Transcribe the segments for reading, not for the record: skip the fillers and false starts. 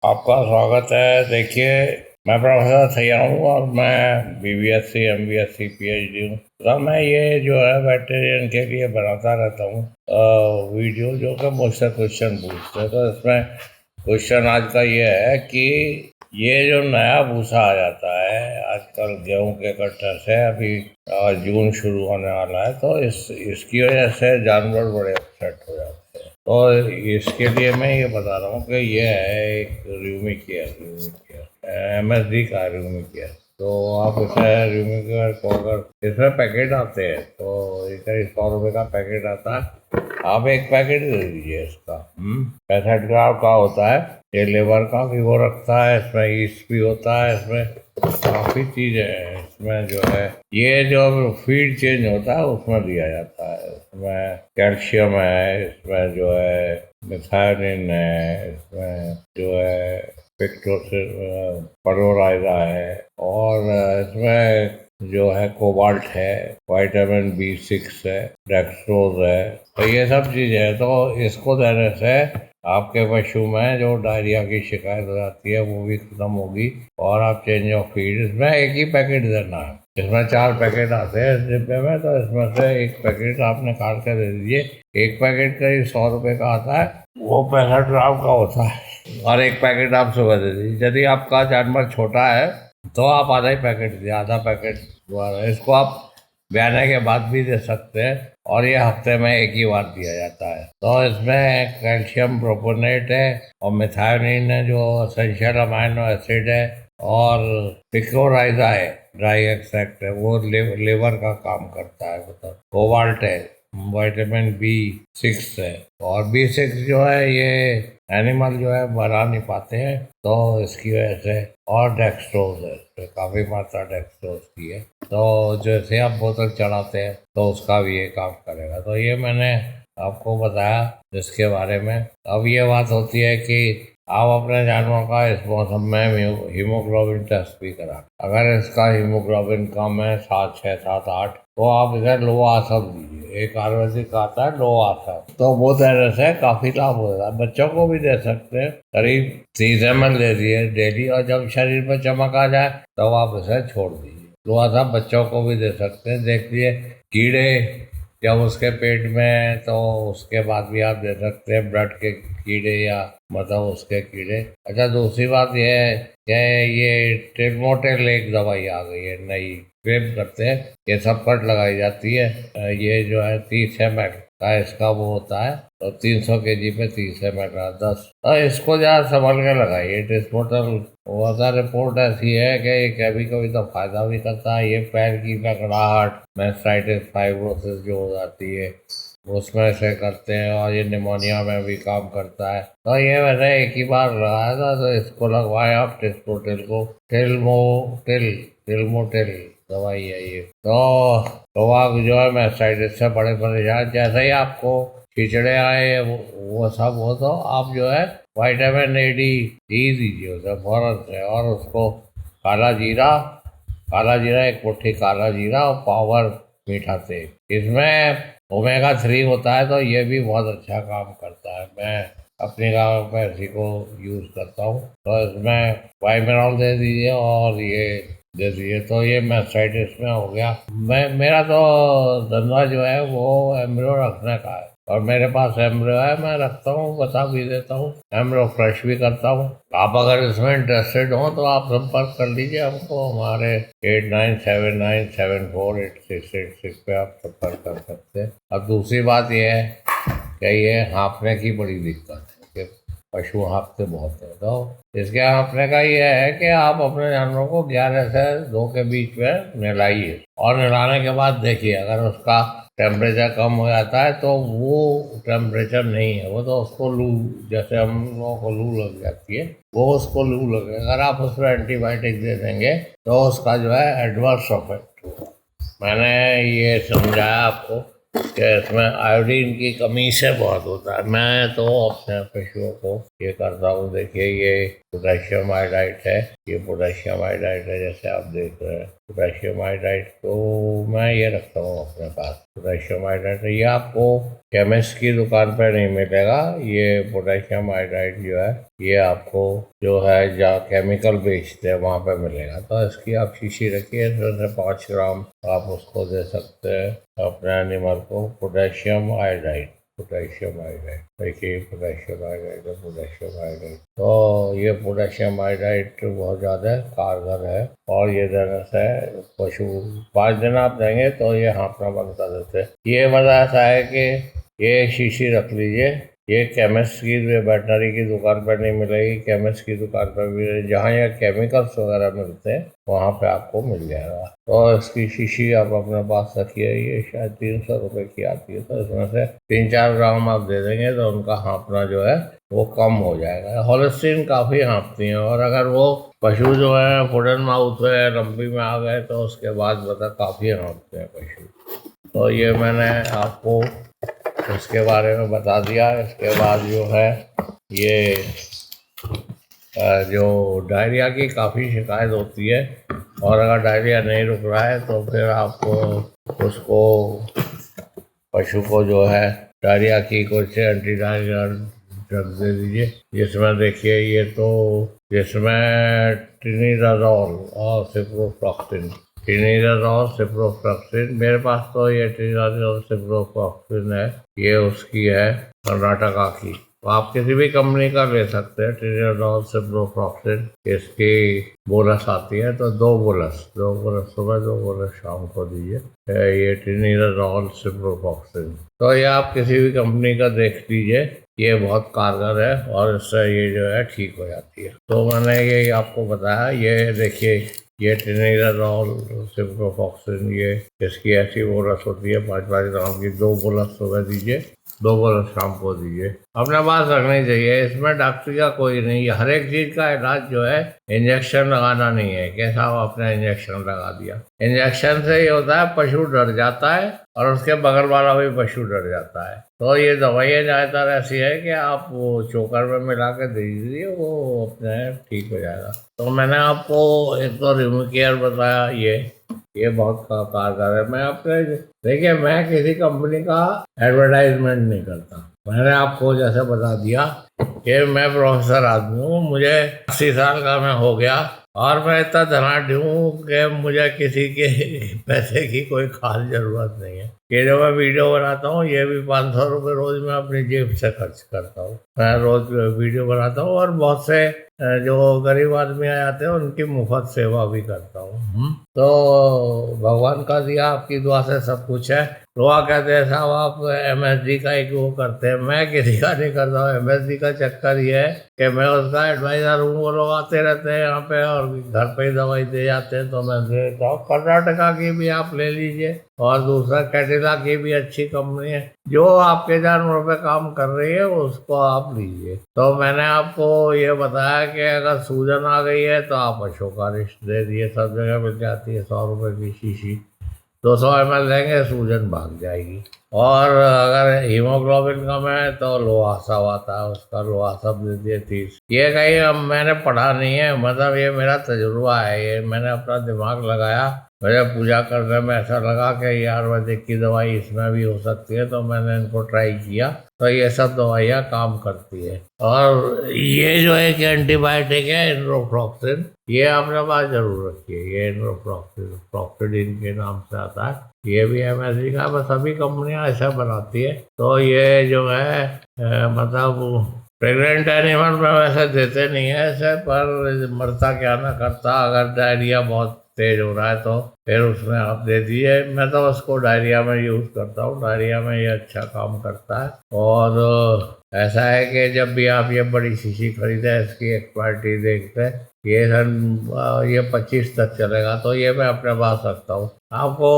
आपका स्वागत है। देखिए, मैं प्रोफेसर सैया हूँ और मैं BBSc MBSc PhD हूँ। तो मैं ये जो है वेटेरियन के लिए बनाता रहता हूँ वीडियो, जो कि मुझसे क्वेश्चन पूछते हैं। तो इसमें क्वेश्चन आज का ये है कि ये जो नया भूसा आ जाता है आजकल गेहूं के कट्टर से, अभी जून शुरू होने वाला है, तो इसकी वजह से जानवर बड़े अपसेट हो जाते हैं। तो इसके लिए मैं ये बता रहा हूँ कि ये है एक र्यूमिकेयर MSD का र्यूमिकेयर। तो आप इसे र्यूमिकेयर को, अगर इसमें पैकेट आते हैं तो ये करीब 100 रुपये का पैकेट आता है। आप एक पैकेट दे दीजिए इसका। 65 ग्राम का होता है। ये लेबर का भी वो रखता है, इसमें ईस्ट भी होता है, इसमें काफ़ी चीज़ें हैं। इसमें जो है ये जो फीड चेंज होता है उसमें दिया जाता है। इसमें कैल्शियम है, इसमें जो है मिथायोनिन है, इसमें जो है पिक्टोसिस परोराइजा है, और इसमें जो है कोबाल्ट है, विटामिन B6 है, डेक्सट्रोज है। तो ये सब चीज़ें हैं। तो इसको देने से आपके पशु में जो डायरिया की शिकायत हो जाती है वो भी खत्म होगी। और आप चेंज ऑफ फीड, इसमें एक ही पैकेट देना है। इसमें 4 पैकेट आते हैं इस डिब्बे में, तो इसमें से एक पैकेट आप निकाल के दे दीजिए। एक पैकेट करीब 100 रुपये का आता है, वो 65 ग्राम का होता है, और एक पैकेट आप सुबह दे दीजिए। यदि आपका जानवर छोटा है तो आप आधा ही पैकेट दिए, आधा पैकेट दोबारा। इसको आप ब्याने के बाद भी दे सकते हैं, और ये हफ्ते में एक ही बार दिया जाता है। तो इसमें कैल्शियम प्रोपोनेट है, और मिथायोनिन है जो एसेंशियल अमाइनो एसिड है, और पिकोराइजा है, ड्राई एक्सट्रैक्ट है, वो लेवर का काम करता है। मतलब कोबाल्ट है, विटामिन B6 है, और B6 जो है ये एनिमल जो है बना नहीं पाते हैं, तो इसकी वजह से। और डेक्सट्रोज है, तो काफ़ी मात्रा डेक्सट्रोज की है। तो जैसे आप बोतल चढ़ाते हैं तो उसका भी ये काम करेगा। तो ये मैंने आपको बताया इसके बारे में। अब ये बात होती है कि आप अपने जानवर का इस मौसम में हीमोग्लोबिन टेस्ट भी करा। अगर इसका हीमोग्लोबिन कम है 7, 6, 7, 8, तो आप इधर लो आसम दीजिए। एक आयुर्वेदिक आता है लो आसम, तो वो देने से काफ़ी लाभ होता है। बच्चों को भी दे सकते हैं, करीब 30 ml दे दिए डेली, और जब शरीर पर चमक आ जाए तब आप इसे छोड़ दीजिए। लो आसम बच्चों को भी दे सकते हैं। देखिए, कीड़े जब उसके पेट में है तो उसके बाद भी आप दे सकते हैं, ब्लड के कीड़े या मतलब उसके कीड़े। अच्छा, दूसरी बात यह है कि ये टेलमोटेल एक दवाई आ गई है नई, क्लेम करते हैं। ये सब पर लगाई जाती है। ये जो है 30 ml का इसका वो होता है, तो 300 kg पे 30 ml का 10। इसको ज़्यादा संभल के लगाइए। टेस्टमोटल वजह रिपोर्ट ऐसी है कि ये कभी कभी तो फायदा भी करता है। ये पैर की ककड़ाहट, मेस्टाइटिस, फाइब्रोसिस जो हो जाती है उसमें से करते हैं, और ये निमोनिया में भी काम करता है। तो ये मैंने एक ही बार लगाया था, तो इसको लगवाया आप टेस्टमोटेल को। टेलमोटेल दवाई है ये। तो आप जो है मेस्टाइटिस से बड़े परेशान, जैसे ही आपको खिचड़े आए वो सब हो, तो आप जो है विटामिन A D दीजिए उसे फौरन से। और उसको काला जीरा, एक मुट्ठी काला जीरा, और पावर मीठा तेल। इसमें ओमेगा 3 होता है, तो ये भी बहुत अच्छा काम करता है। मैं अपने गाँव में इसी को यूज़ करता हूँ। तो इसमें वाइमेरॉल दे दीजिए, और ये दे दीजिए। तो ये मेस्टाइटिस में हो गया। मेरा तो धंधा जो है वो एम्ब्रियो रखने का है, और मेरे पास एम्ब्रियो है, मैं रखता हूँ, बता भी देता हूँ, एम्ब्रियो फ्रेश भी करता हूँ। आप अगर इसमें इंटरेस्टेड हो तो आप संपर्क कर लीजिए हमको। हमारे 8979748686 पे आप संपर्क कर सकते हैं। अब दूसरी बात यह है कि ये हाँफने की बड़ी दिक्कत है कि पशु हाँफते बहुत है। तो इसके हाँफने का ये है कि आप अपने जानवरों को 11 से 2 के बीच में नहलाइए, और नहलाने के बाद देखिए अगर उसका टेम्परेचर कम हो जाता है तो वो टेम्परेचर नहीं है, वो तो उसको लू, जैसे हम लोगों को लू लग जाती है, वो उसको लू लगे। अगर आप उसमें एंटीबायोटिक दे देंगे तो उसका जो है एडवर्स इफेक्ट होगा। मैंने ये समझाया आपको कि इसमें आयोडीन की कमी से बहुत होता है। मैं तो अपने पशुओं को ये करता हूँ। देखिए, ये पोटेशियम आयोडाइड है, ये पोटेशियम आयोडाइड है, जैसे आप देख रहे हैं पोटेशियम आयोडाइड। तो मैं ये रखता हूँ अपने पास पोटेशियम आयोडाइड। ये आपको केमिस्ट की दुकान पर नहीं मिलेगा। ये पोटेशियम आयोडाइड जो है ये आपको जो है जहाँ केमिकल बेचते हैं वहाँ पे मिलेगा। तो इसकी आप शीशी रखिए, इसमें से 5 ग्राम आप उसको दे सकते हैं अपने एनिमल को पोटेशियम आयोडाइड। पोटेशियम आयोडाइड देखिए, पोटेशियम आयोडाइड है, पोटेशियम आयोडाइड। तो ये पोटेशियम आयोडाइड बहुत ज़्यादा कारगर है और ये देने से पशु 5 दिन आप देंगे तो ये हाँफना बंद कर देते हैं। ये मज़ा ऐसा है कि ये शीशी रख लीजिए, ये केमिस्ट की वेटनरी की दुकान पर नहीं मिलेगी, केमिस्ट की दुकान पर भी, जहाँ ये केमिकल्स वगैरह मिलते हैं वहाँ पे आपको मिल जाएगा। तो इसकी शीशी आप अपने पास रखिए, ये शायद 300 रुपये की आती है। तो इसमें से 3-4 ग्राम आप दे देंगे तो उनका हाँफना जो है वो कम हो जाएगा। होलिस्टीन काफ़ी हाँफती हैं और अगर वो पशु जो है फुट एंड माउथ है, लंबी में आ गए तो उसके बाद काफ़ी हाँफते हैं पशु। तो ये मैंने आपको उसके बारे में बता दिया। इसके बाद जो है ये जो डायरिया की काफ़ी शिकायत होती है और अगर डायरिया नहीं रुक रहा है तो फिर आपको उसको पशु को जो है डायरिया की कुछ एंटी डायरिया ड्रग दे दीजिए, जिसमें देखिए ये तो जिसमें ट्रिनिडाजोल और सिप्रोफ्लॉक्सिन, ट्रिनिडाजोल सिप्रोफ्लॉक्सिन, मेरे पास तो ये ट्रिनिडाजोल सिप्रोफ्लॉक्सिन है, ये उसकी है कर्नाटका की। तो आप किसी भी कंपनी का ले सकते हैं ट्रिनिडाजोल सिप्रोफ्लॉक्सिन। इसकी बोनस आती है तो 2 बोनस सुबह 2 बोनस शाम को दीजिए, ये ट्रिनिडाजोल सिप्रोफ्लॉक्सिन। तो ये आप किसी भी कंपनी का देख लीजिए, ये बहुत कारगर है और इससे ये जो है ठीक हो जाती है। तो मैंने ये आपको बताया। ये देखिए ये ट्रिनिडाजोल सिप्रोफ्लॉक्सिन, ये इसकी ऐसी बोनस होती है 5-5 ग्राम की। 2 बोनस सुबह दीजिए, 2 बोनस शाम को दीजिए। अपने पास रखनी चाहिए। इसमें डॉक्टर का कोई नहीं है। हर एक चीज का इलाज जो है इंजेक्शन लगाना नहीं है कैसा आपने इंजेक्शन लगा दिया। इंजेक्शन से ये होता है पशु डर जाता है और उसके बगल वाला भी पशु डर जाता है। तो ये दवाइयाँ ज़्यादातर ऐसी है कि आप वो चोकर में मिला के दे दीजिए, वो अपने ठीक हो जाएगा। तो मैंने आपको एक तो रिमोकेयर बताया, ये बहुत कारगर है। मैं आपने देखिए, मैं किसी कंपनी का एडवर्टाइजमेंट नहीं करता। मैंने आपको जैसे बता दिया कि मैं प्रोफेसर आदमी हूँ, मुझे 80 साल का मैं हो गया और मैं इतना धनाढ्य हूँ कि मुझे किसी के पैसे की कोई खास जरूरत नहीं है। ये जो मैं वीडियो बनाता हूँ ये भी 500 रुपये रोज मैं अपनी जेब से खर्च करता हूँ। मैं रोज वीडियो बनाता हूँ और बहुत से जो गरीब आदमी आ जाते हैं उनकी मुफ्त सेवा भी करता हूँ। तो भगवान का दिया, आपकी दुआ से सब कुछ है। लोग कहते हैं साहब आप MSD का एक वो करते हैं, मैं किसी का नहीं करता हूँ। MSD का चक्कर ये है कि मैं उसका एडवाइजर हूँ। वो लोग आते रहते हैं यहाँ पे और घर पे ही दवाई दे जाते हैं तो मैं दे देता हूँ। कर्नाटका की भी आप ले लीजिए और दूसरा कैडिला की भी अच्छी कंपनी है, जो आपके जानवरों पे काम कर रही है उसको आप लीजिए। तो मैंने आपको ये बताया कि अगर सूजन आ गई है तो आप अशोकारिष्ट दे दिए, सब जगह मिल जाती है। 100 रुपये की शीशी 200 ml लेंगे, सूजन भाग जाएगी। और अगर हीमोग्लोबिन कम है तो लोहा सब आता है, उसका लोहा सब दे दिए 30। ये कहीं अब मैंने पढ़ा नहीं है, मतलब ये मेरा तजुर्बा है, ये मैंने अपना दिमाग लगाया। मुझे पूजा करने में ऐसा लगा कि ये आयुर्वेदिक की दवाई इसमें भी हो सकती है, तो मैंने इनको ट्राई किया। तो ये सब दवाइयाँ काम करती है। और ये जो है कि एंटीबायोटिक है एनरोफ्लॉक्सिन, ये अपने पास जरूर रखिए। ये एनरोफ्लॉक्सिन फ्लॉक्सिडिन के नाम से आता है, ये भी MSD का, बस सभी कंपनियां ऐसा बनाती है। तो ये जो है मतलब प्रेग्नेंट एनिमल में वैसे देते नहीं है ऐसे, पर मरता क्या ना करता। अगर डायरिया बहुत तेज हो रहा है तो फिर उसमें आप दे दीजिए। मैं तो उसको डायरिया में यूज़ करता हूँ, डायरिया में ये अच्छा काम करता है। और ऐसा है कि जब भी आप ये बड़ी शीशी खरीदें इसकी एक्सपायरी देखते हैं, ये 25 तक चलेगा, तो ये मैं अपने पास रखता हूँ। आपको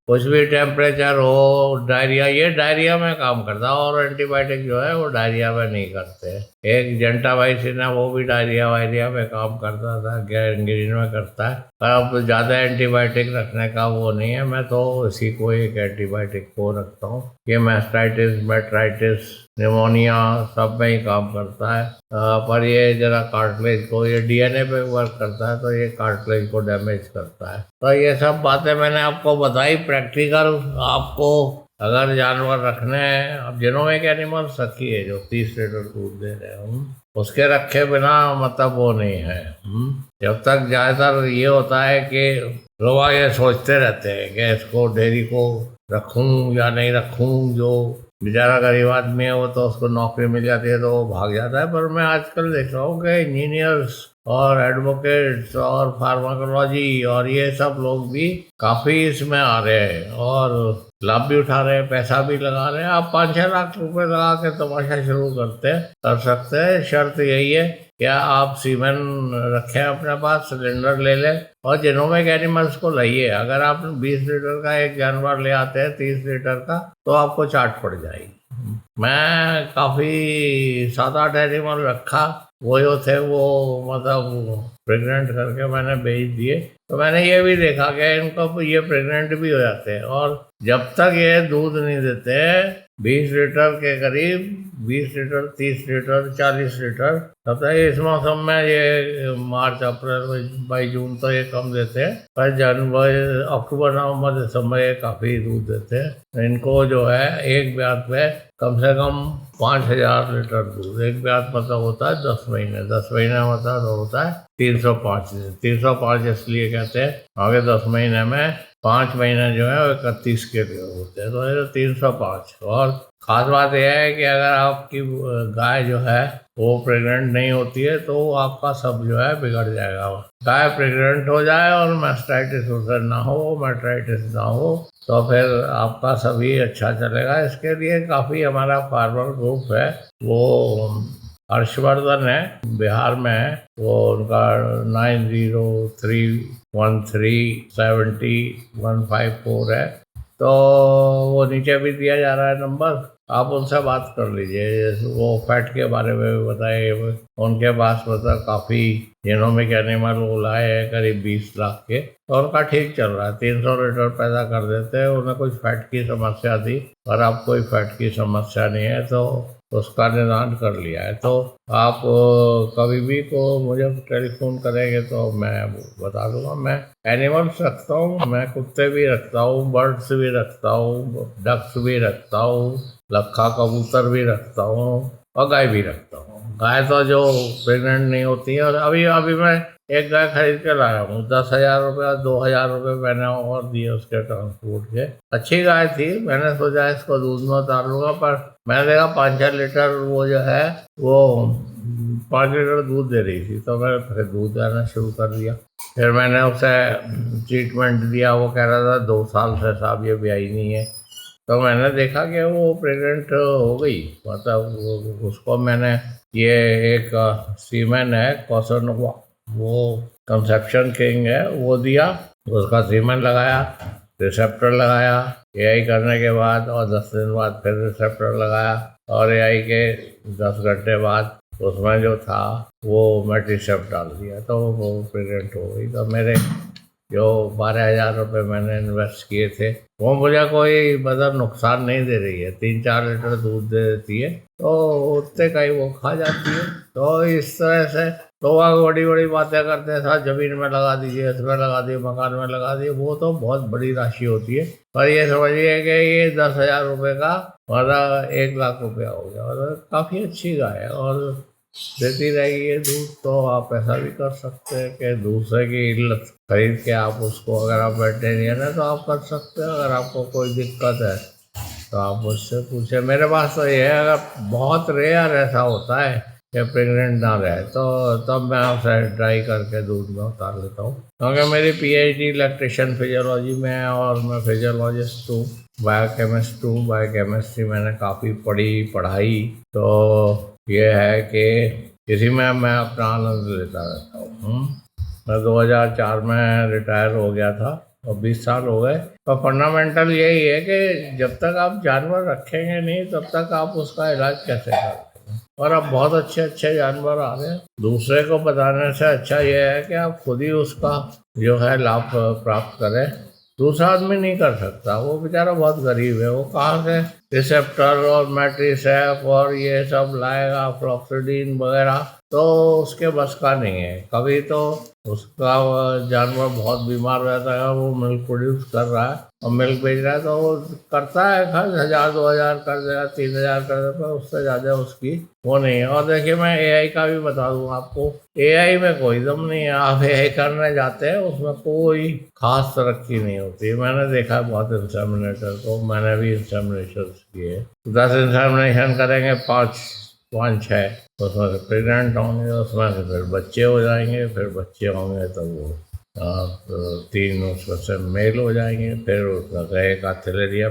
कुछ भी टेम्परेचर हो, डायरिया, ये डायरिया में काम करता है और एंटीबायोटिक जो है वो डायरिया में नहीं करते। एक जेंटामाइसिन है वो भी डायरिया वायरिया में काम करता था, गैंग्रीन में करता है, पर अब ज़्यादा एंटीबायोटिक रखने का वो नहीं है। मैं तो इसी को एक एंटीबायोटिक को रखता हूँ। ये मैस्टाइटिस, मेट्राइटिस, निमोनिया सब में ही काम करता है। पर ये जरा कार्टिलेज को, ये DNA पे वर्क करता है तो ये कार्टिलेज को डैमेज करता है। तो ये सब बातें मैंने आपको बताई प्रैक्टिकल। आपको अगर जानवर रखने हैं, अब जिनोमिक एनिमल्स रखिए जो 30 लीटर दूध दे रहे हैं, उसके रखे बिना मतलब वो नहीं है। जब तक ज़्यादातर ये होता है कि लोग ये सोचते रहते हैं कि इसको डेयरी को रखूं या नहीं रखूं। जो बेचारा गरीब आदमी है वो तो उसको नौकरी मिल जाती है तो वो भाग जाता है। पर मैं आजकल देख रहा हूँ कि इंजीनियर्स और एडवोकेट्स और फार्माकोलॉजी और ये सब लोग भी काफ़ी इसमें आ रहे हैं और लाभ भी उठा रहे हैं, पैसा भी लगा रहे हैं। आप 5-6 लाख रुपए लगा के तमाशा शुरू कर सकते हैं। शर्त यही है क्या आप सीमेन रखें अपने पास, सिलेंडर ले लें और जेनोमिक एनिमल्स को लाइए। अगर आप 20 लीटर का एक जानवर ले आते हैं 30 लीटर का तो आपको चाट पड़ जाएगी। मैं काफ़ी 7-8 एनिमल रखा, वो जो थे वो मतलब प्रेग्नेंट करके मैंने बेच दिए। तो मैंने ये भी देखा कि इनको ये प्रेग्नेंट भी हो जाते हैं और जब तक ये दूध नहीं देते 20 लीटर के करीब, 20 लीटर 30 लीटर 40 लीटर, तब तक इस मौसम में ये मार्च अप्रैल मई जून तो ये कम देते हैं। पर जनवरी अक्टूबर नवंबर दिसंबर ये काफ़ी दूध देते हैं। इनको जो है एक ब्यात पे कम से कम 5,000 लीटर दूध, एक ब्यात मतलब होता है 10 महीने, 10 महीने मतलब होता है 305 दिन। 305 इसलिए कहते हैं आगे 10 महीने में 5 महीने जो है वो 31 के लिए होते हैं, तो ये 305। और खास बात यह है कि अगर आपकी गाय जो है वो प्रेग्नेंट नहीं होती है तो आपका सब जो है बिगड़ जाएगा। गाय प्रेग्नेंट हो जाए और मास्टाइटिस उसे ना हो, मैट्राइटिस ना हो, तो फिर आपका सभी अच्छा चलेगा। इसके लिए काफ़ी हमारा फार्मर ग्रुप है, वो हर्षवर्धन है, बिहार में है, वो उनका 9031370154 है। तो वो नीचे भी दिया जा रहा है नंबर, आप उनसे बात कर लीजिए। वो फैट के बारे में भी बताए, उनके पास मतलब काफ़ी जेनोमिक एनिमल वो लाए हैं करीब 20 लाख के, तो उनका ठीक चल रहा है, 300 लीटर पैदा कर देते हैं। उन्हें कुछ फैट की समस्या थी पर अब कोई फैट की समस्या नहीं है, तो उसका निदान कर लिया है। तो आप कभी भी को मुझे टेलीफोन करेंगे तो मैं बता दूंगा। मैं एनिमल्स रखता हूँ, मैं कुत्ते भी रखता हूँ, बर्ड्स भी रखता हूँ, डक्स भी रखता हूँ, लक्खा कबूतर भी रखता हूँ और गाय भी रखता हूँ। गाय तो जो प्रेग्नेंट नहीं होती है, और अभी अभी मैं एक गाय खरीद के लाया हूँ, 10,000 रुपये 2,000 रुपये मैंने और दिए उसके ट्रांसपोर्ट के। अच्छी गाय थी, मैंने सोचा इसको दूध में उतार लूँगा, पर मैंने देखा 5-6 लीटर वो जो है वो 5 लीटर दूध दे रही थी, तो मैंने फिर दूध देना शुरू कर दिया। फिर मैंने उसे ट्रीटमेंट दिया, वो कह रहा था 2 साल से साहब ये ब्याही नहीं है। तो मैंने देखा कि वो प्रेग्नेंट हो गई, मतलब उसको मैंने ये एक सीमेन है कॉसनोवा, वो कंसेप्शन किंग है, वो दिया, उसका सीमेन लगाया, रिसेप्टर लगाया, एआई करने के बाद और 10 दिन बाद फिर रिसेप्टर लगाया और एआई के 10 घंटे बाद उसमें जो था वो मेट्रिसेप्ट डाल दिया, तो वो प्रेग्नेंट हो गई। तो मेरे जो 12,000 रुपये मैंने इन्वेस्ट किए थे वो मुझे कोई मतलब नुकसान नहीं दे रही है। 3-4 लीटर दूध दे देती है तो उतने का ही वो खा जाती है। तो इस तरह से लोग बड़ी बड़ी बातें करते हैं, साथ ज़मीन में लगा दीजिए, इसमें लगा दिए, मकान में लगा दिए, वो तो बहुत बड़ी राशि होती है। पर ये समझिए कि ये 10,000 रुपये का मतलब 1 लाख रुपया हो गया, मतलब काफ़ी अच्छी गाय है और देती रहेगी ये दूध। तो आप ऐसा भी कर सकते हैं कि दूसरे की इल्लत खरीद के आप उसको, अगर आप वेटेरियन है तो आप कर सकते हैं। अगर आपको कोई दिक्कत है तो आप मुझसे पूछे। मेरे पास तो ये है, अगर बहुत रेयर ऐसा होता है कि प्रेग्नेंट ना रहे तो तब मैं उसे ड्राई करके दूध में उतार लेता हूँ, क्योंकि मेरी पीएचडी लैक्टेशन फिजियोलॉजी में है और मैं फिजियोलॉजिस्ट हूँ, बायोकेमिस्ट हूँ। बायोकेमिस्ट्री मैंने काफ़ी पढ़ाई, तो ये है कि इसी में मैं अपना आनंद लेता रहता हूँ। मैं 2004 में रिटायर हो गया था और 20 साल हो गए। तो फंडामेंटल यही है कि जब तक आप जानवर रखेंगे नहीं तब तक आप उसका इलाज कैसे करेंगे। और अब बहुत अच्छे अच्छे जानवर आ रहे हैं, दूसरे को बताने से अच्छा ये है कि आप खुद ही उसका जो है लाभ प्राप्त करें। दूसरा आदमी नहीं कर सकता, वो बेचारा बहुत गरीब है, वो कहाँ से रिसेप्टर और मैट्रिसेप और ये सब लाएगा, फ्लॉक्सीडीन वगैरह। तो उसके बस का नहीं है। कभी तो उसका जानवर बहुत बीमार रहता है, वो मिल्क प्रोड्यूस कर रहा है और मिल्क बेच रहा है, तो वो करता है खर्च, 1000-2000 कर देगा, 3000 कर देगा, उससे ज़्यादा उसकी वो नहीं है। और देखिए, मैं एआई का भी बता दूँ आपको, एआई में कोई दम नहीं है। आप एआई करने जाते हैं, उसमें कोई खास तरक्की नहीं होती है। मैंने देखा है बहुत इंसेमिनेटर को, मैंने भी इंसेमिनेशन किए। 10 इंसेमिनेशन करेंगे, 5-6 उसमें से प्रेग्नेंट होंगे, उसमें से फिर बच्चे हो जाएंगे, फिर बच्चे होंगे तो वो तो 3 उसमें से मेल हो जाएंगे, फिर उसमें से एक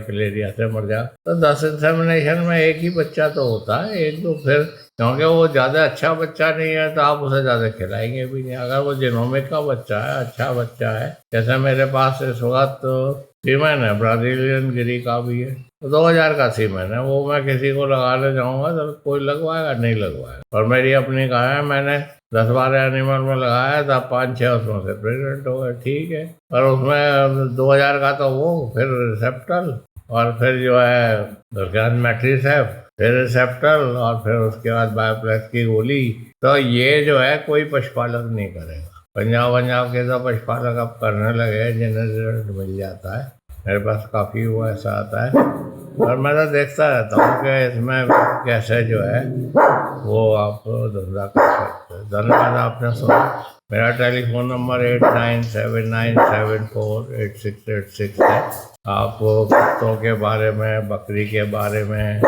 फिलेरिया से मर जाए। तो 10 इंसेमिनेशन में एक ही बच्चा तो होता है, एक दो फिर, क्योंकि वो ज़्यादा अच्छा बच्चा नहीं है तो आप उसे ज़्यादा खिलाएंगे भी नहीं। अगर वो जीनोमिक का बच्चा है, अच्छा बच्चा है, जैसे मेरे पास इस वक्त सीमेन है, ब्राजीलियन गिरी का भी है, तो 2000 का सीमेन है, वो मैं किसी को लगाने जाऊंगा तो कोई लगवाएगा नहीं लगवाएगा। और मेरी अपनी गाय है, मैंने 10-12 एनिमल में लगाया था, 5-6 उसमें से प्रेग्नेंट हो गए, ठीक है। और उसमें 2000 का तो वो, फिर रिसेप्टल, और फिर जो है मैट्रिस है, फिर रिसेप्टल, और फिर उसके बाद बायोप्लेक्स की गोली। तो ये जो है कोई पशुपालक नहीं करेगा। पंजाब के तो पशुपालक अब करने लगे, जिन्हें रिजल्ट मिल जाता है। मेरे पास काफ़ी वो ऐसा आता है, और मैं तो देखता रहता हूँ कि इसमें कैसे जो है वो आप धंधा कर सकते हैं। धन्यवाद, आपने सुना। मेरा टेलीफोन नंबर 8979748686 है। आप कुत्तों के बारे में, बकरी के बारे में,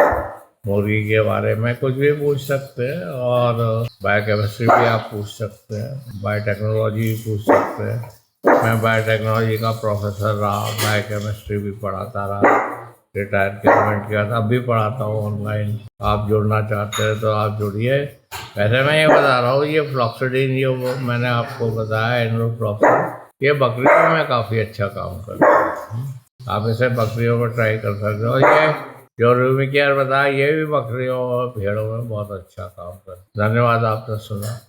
मुर्गी के बारे में कुछ भी पूछ सकते हैं, और बायोकेमिस्ट्री भी आप पूछ सकते हैं, बायोटेक्नोलॉजी भी पूछ सकते हैं। मैं बायोटेक्नोलॉजी का प्रोफेसर रहा, बायोकेमिस्ट्री भी पढ़ाता रहा, रिटायरमेंट किया था, अब भी पढ़ाता हूँ ऑनलाइन। आप जुड़ना चाहते हैं तो आप जुड़िए। वैसे मैं ये बता रहा हूँ, ये फ्लॉक्सिडिन जो मैंने आपको बताया, एंड्रोफ्लॉक्सिन, ये बकरियों में काफ़ी अच्छा काम करता है। आप इसे बकरियों में ट्राई कर सकते हो। ये जो रूमी केयर बताया, ये भी बकरियों और भेड़ों में बहुत अच्छा काम करता है। धन्यवाद, आपने सुना।